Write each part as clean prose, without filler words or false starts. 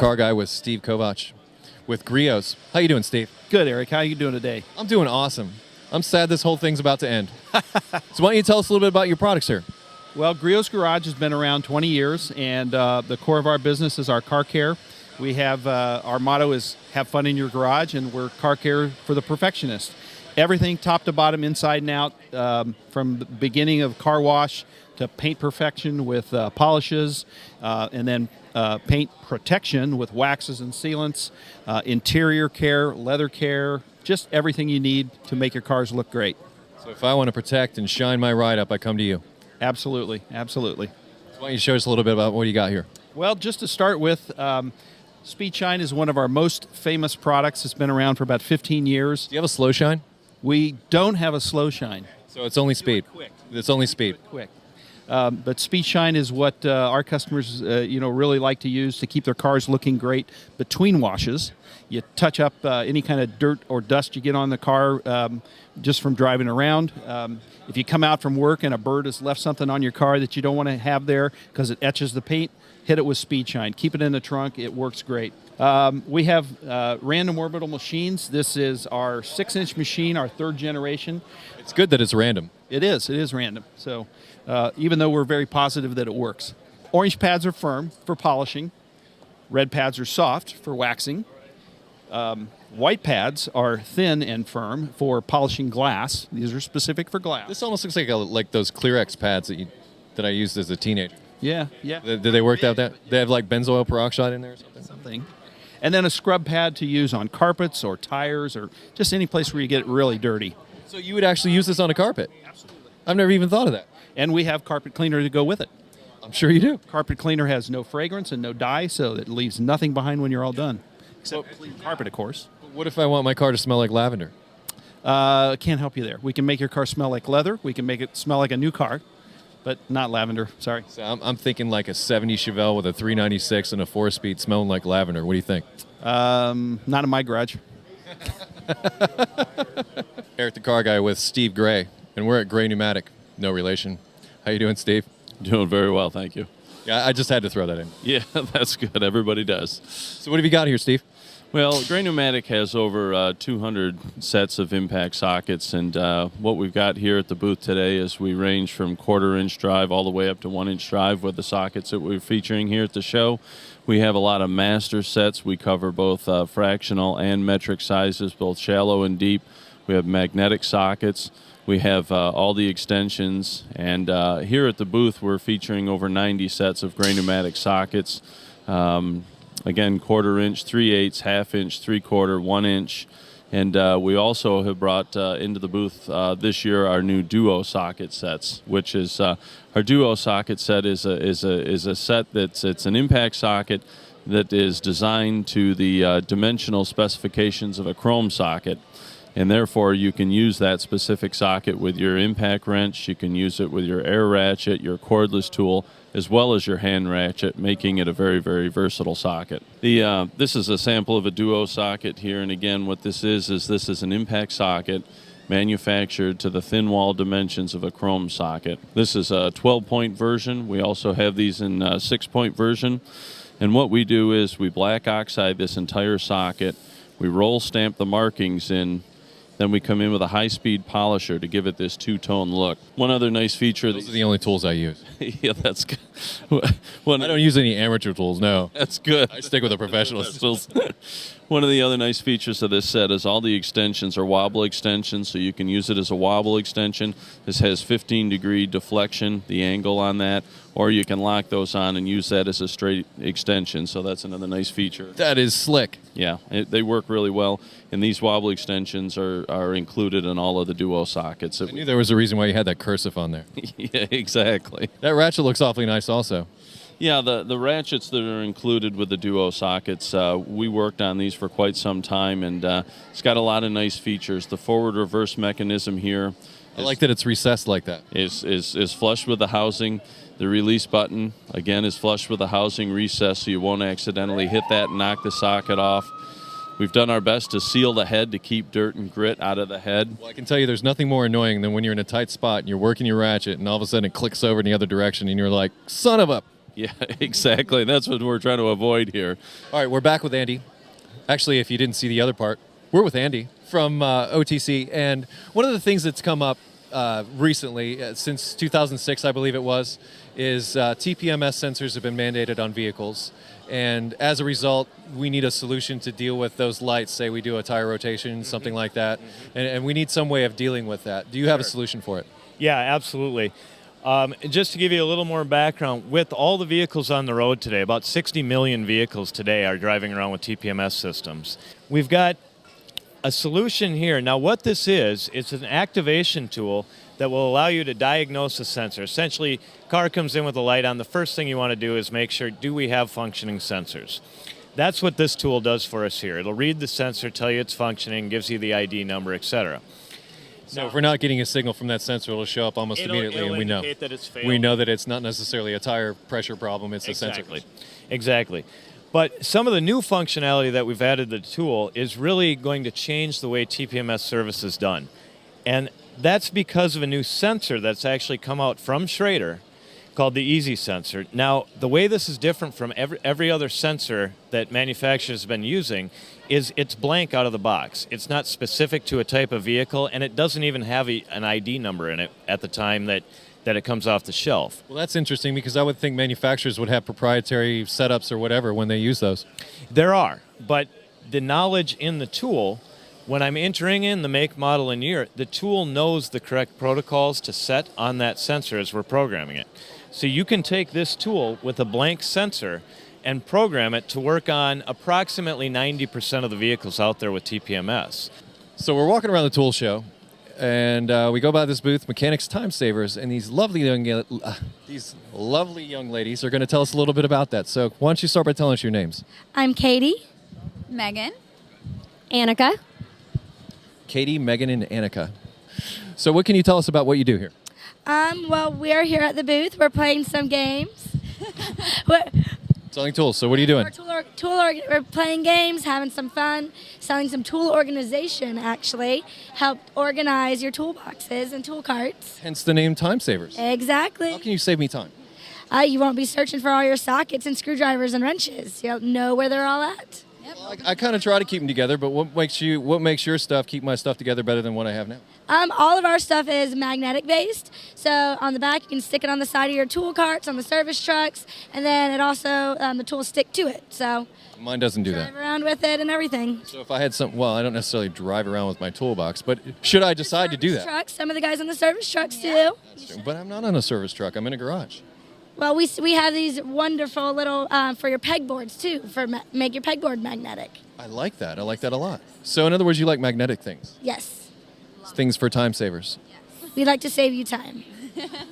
Car Guy with Steve Kovach with Grios. How you doing, Steve? Good, Eric. How are you doing today? I'm doing awesome. I'm sad this whole thing's about to end. So why don't you tell us a little bit about your products here? Well, Griot Swaraj has been around 20 years, and the core of our business is our car care. We have our motto is have fun in your garage, and we're car care for the perfectionist. Everything top to bottom, inside and out, from the beginning of car wash to paint perfection with polishes, and then paint protection with waxes and sealants, interior care, leather care, just everything you need to make your cars look great. So if I want to protect and shine my ride up, I come to you. Absolutely, absolutely. So why don't you show us a little bit about what you got here? Well, just to start with, Speed Shine is one of our most famous products. It's been around for about 15 years. Do you have a slow shine? We don't have a slow shine. So it's only speed. Quick. It's only speed. Quick. But Speed Shine is what our customers, really like to use to keep their cars looking great between washes. You touch up any kind of dirt or dust you get on the car just from driving around. If you come out from work and a bird has left something on your car that you don't want to have there because it etches the paint, hit it with Speed Shine. Keep it in the trunk. It works great. We have random orbital machines. This is our 6-inch machine, our third generation. It's good that it's random. It is random. So even though we're very positive that it works. Orange pads are firm for polishing. Red pads are soft for waxing. White pads are thin and firm for polishing glass. These are specific for glass. This almost looks like those Clearex pads that I used as a teenager. Yeah. Did they work out that? They have like benzoyl peroxide in there or something? Something. And then a scrub pad to use on carpets or tires or just any place where you get it really dirty. So you would actually use this on a carpet? Absolutely. I've never even thought of that. And we have carpet cleaner to go with it. I'm sure you do. Carpet cleaner has no fragrance and no dye, so it leaves nothing behind when you're all done. Except clean carpet, of course. What if I want my car to smell like lavender? Can't help you there. We can make your car smell like leather. We can make it smell like a new car, but not lavender. Sorry. So I'm thinking like a 70 Chevelle with a 396 and a 4-speed smelling like lavender. What do you think? Not in my garage. Eric the Car Guy with Steve Gray, and we're at Gray Pneumatic. No relation. How you doing, Steve? Doing very well, thank you. Yeah, I just had to throw that in. Yeah, that's good. Everybody does. So what have you got here, Steve? Well, Gray Pneumatic has over 200 sets of impact sockets, and what we've got here at the booth today is we range from 1/4-inch drive all the way up to 1-inch drive with the sockets that we're featuring here at the show. We have a lot of master sets. We cover both fractional and metric sizes, both shallow and deep. We have magnetic sockets. We have all the extensions, and here at the booth we're featuring over 90 sets of Gray Pneumatic sockets. Again, 1/4-inch, 3/8, 1/2-inch, 3/4, 1-inch, and we also have brought into the booth this year our new Duo socket sets, which is our Duo socket set is a set it's an impact socket that is designed to the dimensional specifications of a chrome socket. And therefore, you can use that specific socket with your impact wrench. You can use it with your air ratchet, your cordless tool, as well as your hand ratchet, making it a very, very versatile socket. This is a sample of a Duo socket here. And again, what this is this is an impact socket manufactured to the thin wall dimensions of a chrome socket. This is a 12-point version. We also have these in a 6-point version. And what we do is we black oxide this entire socket. We roll stamp the markings in. Then we come in with a high-speed polisher to give it this two-tone look. One other nice feature... Those are the only tools I use. Yeah, that's good. I don't use any amateur tools, no. That's good. I stick with the professionals. One of the other nice features of this set is all the extensions are wobble extensions, so you can use it as a wobble extension. This has 15-degree deflection, the angle on that, or you can lock those on and use that as a straight extension, so that's another nice feature. That is slick. Yeah, they work really well, and these wobble extensions are included in all of the Duo sockets. I knew there was a reason why you had that cursive on there. Yeah, exactly. That ratchet looks awfully nice also. Yeah, the ratchets that are included with the Duo sockets, we worked on these for quite some time, and it's got a lot of nice features. The forward-reverse mechanism here I like that it's recessed like that. Is flush with the housing. The release button, again, is flush with the housing recess, so you won't accidentally hit that and knock the socket off. We've done our best to seal the head to keep dirt and grit out of the head. Well, I can tell you there's nothing more annoying than when you're in a tight spot and you're working your ratchet and all of a sudden it clicks over in the other direction and you're like, son of a... Yeah, exactly. That's what we're trying to avoid here. All right, we're back with Andy. Actually, if you didn't see the other part, we're with Andy from OTC. And one of the things that's come up recently, since 2006, I believe it was, is TPMS sensors have been mandated on vehicles. And as a result, we need a solution to deal with those lights. Say we do a tire rotation, something like that. And we need some way of dealing with that. Do you have a solution for it? Yeah, absolutely. Just to give you a little more background, with all the vehicles on the road today, about 60 million vehicles today are driving around with TPMS systems. We've got a solution here. Now what this is, it's an activation tool that will allow you to diagnose a sensor. Essentially, car comes in with a light on. The first thing you want to do is make sure, do we have functioning sensors? That's what this tool does for us here. It'll read the sensor, tell you it's functioning, gives you the ID number, etc. So if we're not getting a signal from that sensor, it'll show up almost immediately, and we know. That it's failed. We know that it's not necessarily a tire pressure problem, it's a sensor. Exactly. But some of the new functionality that we've added to the tool is really going to change the way TPMS service is done. And that's because of a new sensor that's actually come out from Schrader called the Easy Sensor. Now, the way this is different from every other sensor that manufacturers have been using is it's blank out of the box. It's not specific to a type of vehicle, and it doesn't even have an ID number in it at the time that it comes off the shelf. Well, that's interesting because I would think manufacturers would have proprietary setups or whatever when they use those. There are, but the knowledge in the tool, when I'm entering in the make, model, and year, the tool knows the correct protocols to set on that sensor as we're programming it. So you can take this tool with a blank sensor and program it to work on approximately 90% of the vehicles out there with TPMS. So we're walking around the tool show, and we go by this booth, Mechanics Time Savers, and these lovely young ladies are going to tell us a little bit about that. So why don't you start by telling us your names? I'm Katie. Megan. Annika. Katie, Megan, and Annika. So what can you tell us about what you do here? Well, we are here at the booth. We're playing some games. Selling tools. So what are you doing? We're playing games, having some fun, selling some tool organization, actually. Help organize your toolboxes and tool carts. Hence the name Time Savers. Exactly. How can you save me time? You won't be searching for all your sockets and screwdrivers and wrenches. You'll know where they're all at. Well, I kind of try to keep them together, but what makes your stuff keep my stuff together better than what I have now? All of our stuff is magnetic based. So on the back, you can stick it on the side of your tool carts, on the service trucks, and then it also, the tools stick to it. So mine doesn't do that. Drive around with it and everything. So if I had I don't necessarily drive around with my toolbox, but should I decide to do that? Trucks, some of the guys on the service trucks do. That's true. But I'm not on a service truck. I'm in a garage. Well, we have these wonderful little, for your pegboards too, make your pegboard magnetic. I like that. I like that a lot. So in other words, you like magnetic things? Yes. Things for time savers. Yes. We like to save you time.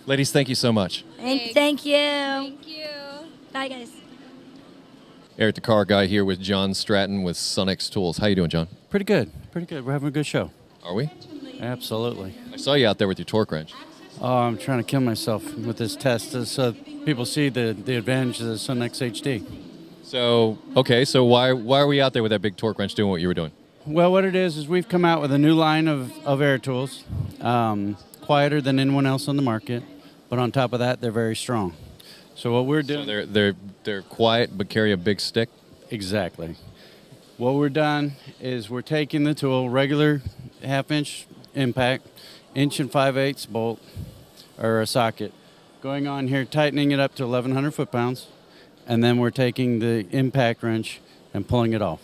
Ladies, thank you so much. Thank you. Thank you. Bye, guys. Eric the Car Guy here with John Stratton with Sunnix Tools. How you doing, John? Pretty good. Pretty good. We're having a good show. Are we? Absolutely. I saw you out there with your torque wrench. Oh, I'm trying to kill myself with this test so people see the advantage of the Sunnix HD. So, okay, so why are we out there with that big torque wrench doing what you were doing? Well, what it is we've come out with a new line of air tools, quieter than anyone else on the market, but on top of that, they're very strong. So what we're doing... So they're quiet but carry a big stick? Exactly. What we're done is we're taking the tool, regular half-inch impact, 1 5/8" bolt, or a socket, going on here, tightening it up to 1,100 foot-pounds, and then we're taking the impact wrench and pulling it off.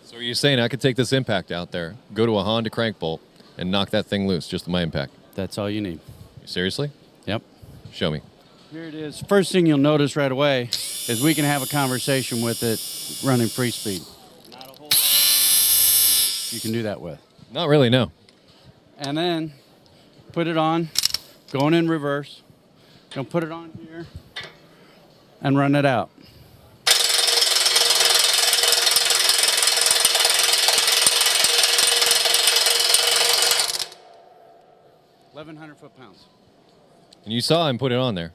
So are you saying I could take this impact out there, go to a Honda crank bolt, and knock that thing loose just with my impact? That's all you need. Seriously? Yep. Show me. Here it is. First thing you'll notice right away is we can have a conversation with it running free speed. Not a whole lot you can do that with. Not really, no. And then put it on, going in reverse. Gonna put it on here and run it out. $1,100 foot-pounds. And you saw him put it on there.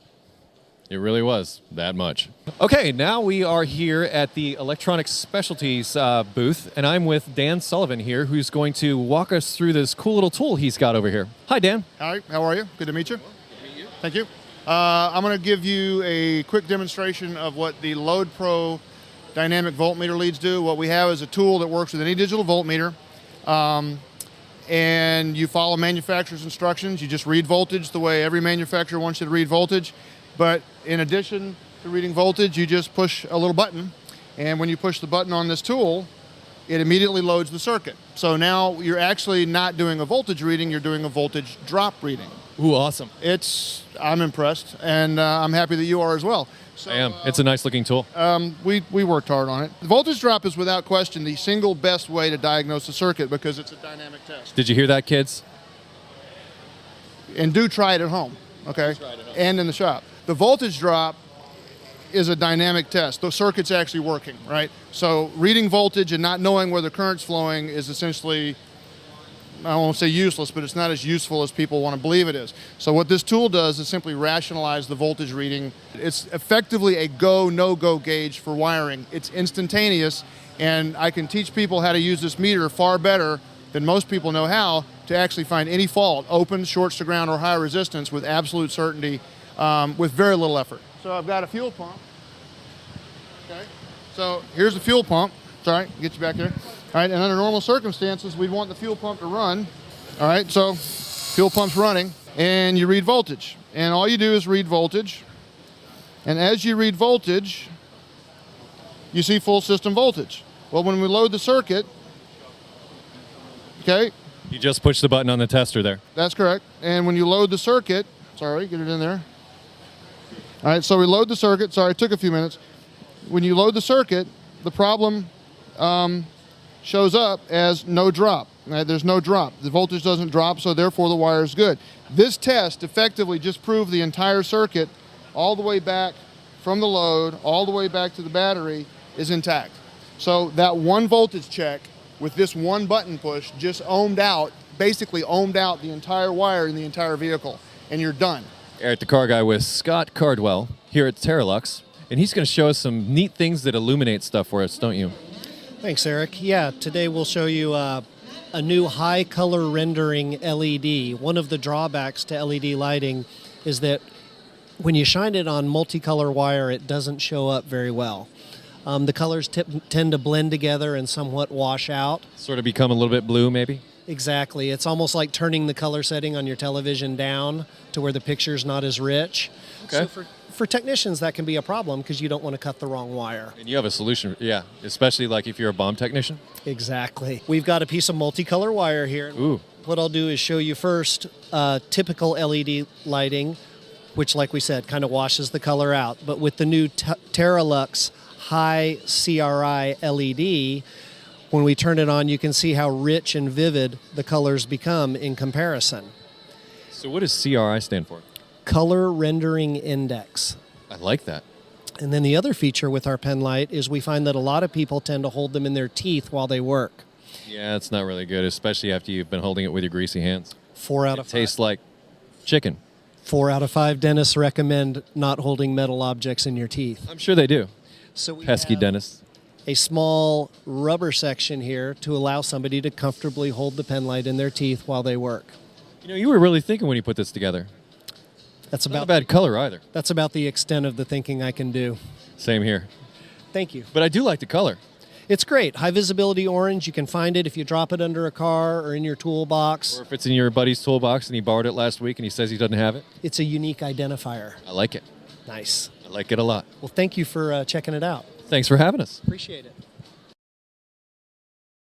It really was that much. Okay, now we are here at the Electronic Specialties booth, and I'm with Dan Sullivan here, who's going to walk us through this cool little tool he's got over here. Hi, Dan. Hi, how are you? Good to meet you. Good to meet you. Thank you. I'm going to give you a quick demonstration of what the Load Pro dynamic voltmeter leads do. What we have is a tool that works with any digital voltmeter, and you follow manufacturer's instructions. You just read voltage the way every manufacturer wants you to read voltage, but in addition to reading voltage, you just push a little button, and when you push the button on this tool, it immediately loads the circuit. So now you're actually not doing a voltage reading, you're doing a voltage drop reading. Ooh, awesome. I'm impressed, and I'm happy that you are as well. So, I am. It's a nice looking tool. We worked hard on it. The voltage drop is without question the single best way to diagnose a circuit because it's a dynamic test. Did you hear that, kids? And do try it at home, okay? And in the shop. The voltage drop is a dynamic test. The circuit's actually working, right? So reading voltage and not knowing where the current's flowing is essentially, I won't say useless, but it's not as useful as people want to believe it is. So what this tool does is simply rationalize the voltage reading. It's effectively a go, no-go gauge for wiring. It's instantaneous, and I can teach people how to use this meter far better than most people know how to actually find any fault, open, shorts to ground, or high resistance with absolute certainty with very little effort. So I've got a fuel pump. Okay. So here's the fuel pump. Sorry, get you back there. All right, and under normal circumstances, we'd want the fuel pump to run. All right, so fuel pump's running, and you read voltage. And all you do is read voltage. And as you read voltage, you see full system voltage. Well, when we load the circuit, okay. You just push the button on the tester there. That's correct. And when you load the circuit, sorry, get it in there. All right, so we load the circuit. Sorry, it took a few minutes. When you load the circuit, the problem shows up as no drop. Right? There's no drop. The voltage doesn't drop, so therefore the wire is good. This test effectively just proved the entire circuit all the way back from the load, all the way back to the battery is intact. So that one voltage check with this one button push just basically ohmed out the entire wire in the entire vehicle, and you're done. Eric the Car Guy with Scott Cardwell here at TaraLux, and he's going to show us some neat things that illuminate stuff for us, don't you? Thanks, Eric. Yeah, today we'll show you a new high color rendering LED. One of the drawbacks to LED lighting is that when you shine it on multicolor wire, it doesn't show up very well. The colors tend to blend together and somewhat wash out. Sort of become a little bit blue, maybe? Exactly. It's almost like turning the color setting on your television down to where the picture's not as rich. Okay. So for technicians, that can be a problem because you don't want to cut the wrong wire. And you have a solution, yeah, especially like if you're a bomb technician. Exactly. We've got a piece of multicolor wire here. Ooh. What I'll do is show you first typical LED lighting, which, like we said, kind of washes the color out. But with the new Terra Lux high CRI LED, when we turn it on, you can see how rich and vivid the colors become in comparison. So what does CRI stand for? Color Rendering Index. I like that. And then the other feature with our pen light is we find that a lot of people tend to hold them in their teeth while they work. Yeah, it's not really good, especially after you've been holding it with your greasy hands. 4 out of 5. Tastes like chicken. 4 out of 5 dentists recommend not holding metal objects in your teeth. I'm sure they do. So we Pesky have dentists. a small rubber section here to allow somebody to comfortably hold the pen light in their teeth while they work. You know, you were really thinking when you put this together. That's Not a about bad color either. That's about the extent of the thinking I can do. Same here. Thank you. But I do like the color. It's great. High visibility orange. You can find it if you drop it under a car or in your toolbox. Or if it's in your buddy's toolbox and he borrowed it last week and he says he doesn't have it. It's a unique identifier. I like it. Nice. I like it a lot. Well, thank you for checking it out. Thanks for having us. Appreciate it.